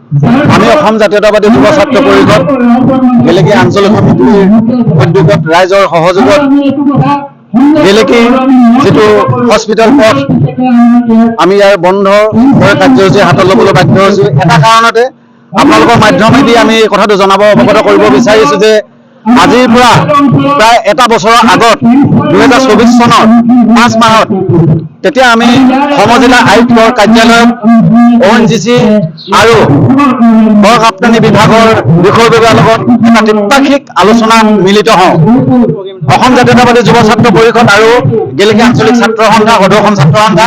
আমি অসম জাতীয়তাবাদী যুৱ ছাত্ৰ পৰিষদ গেলেকী আঞ্চলিক সমিতিৰ উদ্যোগত ৰাইজৰ সহযোগত গেলেকী যিটো হস্পিটেল পথ আমি ইয়াৰ বন্ধ কৰা কাৰ্যসূচী হাতত ল'বলৈ বাধ্য হৈছোঁ। এটা কাৰণতে আপোনালোকৰ মাধ্যমেদি আমি এই কথাটো অৱগত কৰিব বিচাৰিছোঁ যে আজিৰ পৰা প্ৰায় এটা বছৰৰ আগত 2024 চনৰ 5 মাহত তেতিয়া আমি সমজিলা আয়ুক্তৰ কাৰ্যালয়ত ONGC আৰু গড়কাপ্তানি বিভাগৰ বিষয়ববীয়াৰ লগত এটা দ্বিপাক্ষিক আলোচনাত মিলিত হওঁ। অসম জাতীয়তাবাদী যুৱ ছাত্ৰ পৰিষদ আৰু গেলেকী আঞ্চলিক ছাত্ৰ সন্থা সদৌ ছাত্ৰ সন্থা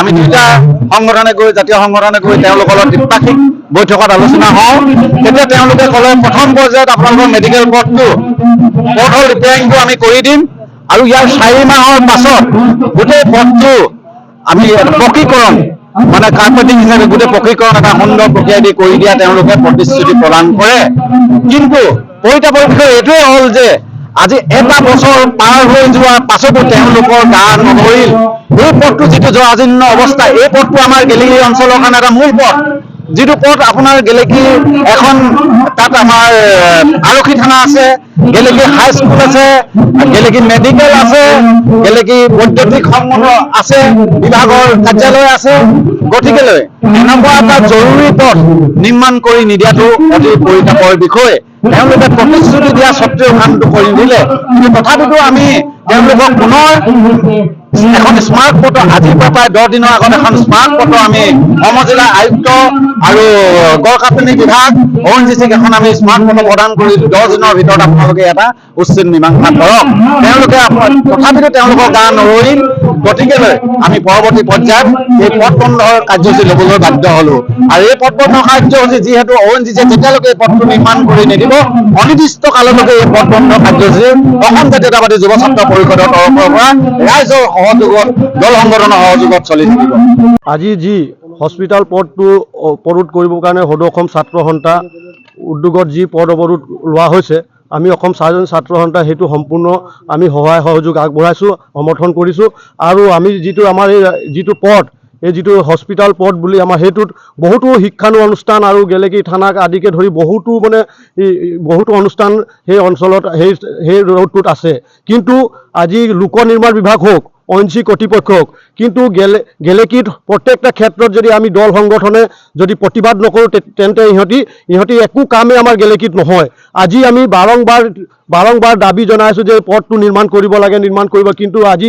আমি দুয়োটা সংগঠনে গৈ জাতীয় সংগঠনে গৈ তেওঁলোকৰ লগত দ্বিপাক্ষিক বৈঠকত আলোচনা হওঁ। তেতিয়া তেওঁলোকে ক'লে প্ৰথম পৰ্যায়ত আপোনালোকৰ মেডিকেল পথৰ ৰিপেয়াৰিংটো আমি কৰি দিম আৰু ইয়াৰ 4 মাহৰ পাছত গোটেই পথটো আমি পকীকৰণ মানে কাৰ্পেটিং হিচাপে গোটেই পকীকৰণ এটা সুন্দৰ প্ৰক্ৰিয়া দি কৰি দিয়া তেওঁলোকে প্ৰতিশ্ৰুতি প্ৰদান কৰে। কিন্তু পৰিতাপৰ এইটোৱে হ'ল যে আজি এটা বছৰ পাৰ হৈ যোৱাৰ পাছতো তেওঁলোকৰ গা নধৰিল। এই পথটো যিটো জৰাজীৰ্ণ অৱস্থা, এই পথটো আমাৰ গেলেকী অঞ্চলৰ কাৰণে এটা মূল পথ। যিটো পথ আপোনাৰ গেলেকী এখন তাত আমাৰ আৰক্ষী থানা আছে, গেলেকী হাইস্কুল আছে, গেলেকী মেডিকেল আছে, গেলেকী বৈদ্যুতিক সংমত আছে, বিভাগৰ কাৰ্যালয় আছে। গতিকেলৈ এনেকুৱা এটা জৰুৰী পথ নিৰ্মাণ কৰি নিদিয়াটো অতি পৰিতাপৰ বিষয়। তেওঁলোকে প্ৰতিশ্ৰুতি দিয়া স্বত্তেও কামটো কৰি দিলে। কিন্তু তথাপিতো আমি তেওঁলোকক পুনৰ এখন স্মাৰক পত্ৰ আজিৰ পৰা প্ৰায় 10 দিনৰ আগত এখন স্মাৰক পত্ৰ আমি সমজিলা আয়ুক্ত আৰু গড়কাপ্তানি বিভাগ ONGCক এখন আমি স্মাৰক পত্ৰ প্ৰদান কৰি 10 দিনৰ ভিতৰত আপোনালোকে এটা উচিত মীমাংসা কৰক। তেওঁলোকে তথাপিতো তেওঁলোকৰ গা নৰৰিল। গতিকেলৈ আমি পৰৱৰ্তী পৰ্যায়ত এই পথ বন্ধৰ কাৰ্যসূচী ল'বলৈ বাধ্য হ'লো। আৰু এই পথ বন্ধ কাৰ্যসূচী যিহেতু ONGCয়ে যেতিয়ালৈকে এই পথটো নিৰ্মাণ কৰি নিদিব অনিৰ্দিষ্ট কাললৈকে এই পথ বন্ধ কাৰ্যসূচী অসম জাতীয়তাবাদী যুৱ ছাত্ৰ পৰিষদৰ তৰফৰ পৰা ৰাইজৰ সহযোগত দল সংগঠনৰ সহযোগত চলি থাকিব। আজি যি হস্পিটেল পথটো অৱৰোধ কৰিবৰ কাৰণে সদৌ অসম ছাত্ৰ সন্থা উদ্যোগত যি পথ অৱৰোধ লোৱা হৈছে, আমি অসম ছাত্ৰ সন্থা সেইটো সম্পূৰ্ণ আমি সহায় সহযোগ আগবঢ়াইছোঁ, সমৰ্থন কৰিছোঁ। আৰু আমি যিটো আমাৰ এই যিটো পথ, এই যিটো হস্পিটেল পথ বুলি আমাৰ সেইটোত বহুতো শিক্ষানুষ্ঠান আৰু গেলেকী থানাক আদিকে ধৰি বহুতো অনুষ্ঠান সেই অঞ্চলত সেই ৰোডটোত আছে। কিন্তু আজি লোক নিৰ্মাণ বিভাগ হওক, ONGC কৰ্তৃপক্ষ হওক, কিন্তু গেলেকীত প্ৰত্যেকটা ক্ষেত্ৰত যদি আমি দল সংগঠনে যদি প্ৰতিবাদ নকৰোঁ তেন্তে ইহঁতি একো কামেই আমাৰ গেলেকীত নহয়। আজি আমি বাৰংবাৰ দাবী জনাইছোঁ যে পথটো নিৰ্মাণ কৰিব লাগে, কিন্তু আজি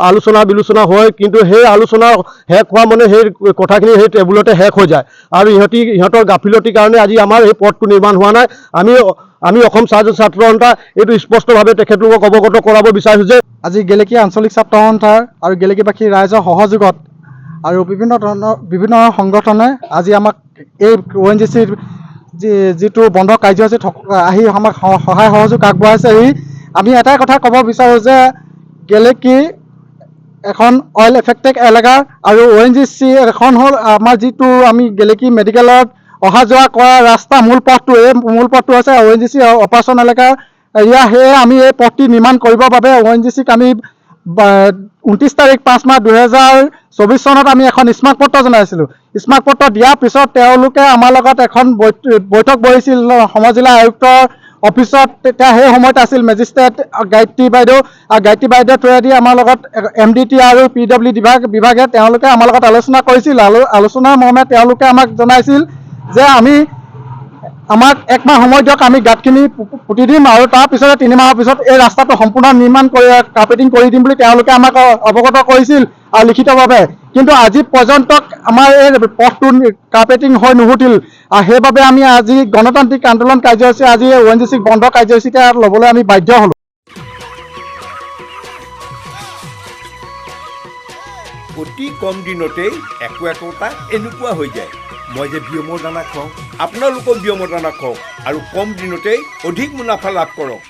আলোচনা বিলোচনা হয়, কিন্তু সেই আলোচনা শেষ হোৱা মানে সেই কথাখিনি সেই টেবুলতে শেষ হৈ যায়। আৰু ইহঁতৰ গাফিলতিৰ কাৰণে আজি আমাৰ এই পথটো নিৰ্মাণ হোৱা নাই। আমি অসম ছাত্ৰ সন্থা এইটো স্পষ্টভাৱে তেখেতলোকক অৱগত কৰাব বিচাৰিছোঁ যে আজি গেলেকী আঞ্চলিক ছাত্ৰ সন্থাৰ আৰু গেলেকীবাসী ৰাইজৰ সহযোগত আৰু বিভিন্ন সংগঠনে আজি আমাক এই ONGCৰ যিটো বন্ধ কাৰ্যসূচীত আহি আমাক সহায় সহযোগ আগবঢ়াইছে। আমি এটাই কথা ক'ব বিচাৰোঁ যে গেলেকী এখন অইল এফেক্টেড এলেকা আৰু ONGC এখন হ'ল আমাৰ যিটো আমি গেলেকী মেডিকেলত অহা যোৱা কৰা ৰাস্তা মূল পথটো, এই মূল পথটো হৈছে ONGC অপাৰেশ্যন এলেকা এৰিয়া। সেয়ে আমি এই পথটি নিৰ্মাণ কৰিবৰ বাবে ONGCক আমি 29 তাৰিখ 5 মাহ 2024 চনত আমি এখন স্মাৰক পত্ৰ জনাইছিলোঁ। স্মাৰক পত্ৰ দিয়াৰ পিছত তেওঁলোকে আমাৰ লগত এখন বৈঠক বহিছিল সমজিলা আয়ুক্তৰ অফিচত। তেতিয়া সেই সময়ত আছিল মেজিষ্ট্ৰেট গায়ত্ৰী বাইদেউ, আৰু গায়ত্ৰী বাইদেউৰ থ্ৰুৱেদি আমাৰ লগত MDT আৰু PW বিভাগে তেওঁলোকে আমাৰ লগত আলোচনা কৰিছিল। আলোচনাৰ মৰ্মে তেওঁলোকে আমাক জনাইছিল যে আমাক 1 মাহ সময় দিয়ক, আমি গাঁতখিনি পুতি দিম আৰু তাৰপিছতে 3 মাহৰ পিছত এই ৰাস্তাটো সম্পূৰ্ণ নিৰ্মাণ কৰি কাৰ্পেটিং কৰি দিম বুলি তেওঁলোকে আমাক অৱগত কৰিছিল আৰু লিখিতভাৱে। কিন্তু আজি পৰ্যন্ত আমাৰ এই পথটো কাৰ্পেটিং হৈ নুঠুল। সেইবাবে আমি আজি গণতান্ত্ৰিক আন্দোলন কাৰ্যসূচী আজি ONGCক বন্ধ কাৰ্যসূচীতে ল'বলৈ আমি বাধ্য হ'লোঁ। অতি কম দিনতেই একোটা এনেকুৱা হৈ যায়। মই যে বিয়মৰ দানা খুৱাওঁ, আপোনালোকেও বিয়মৰ দানা খুৱাওক আৰু কম দিনতেই অধিক মুনাফা লাভ কৰক।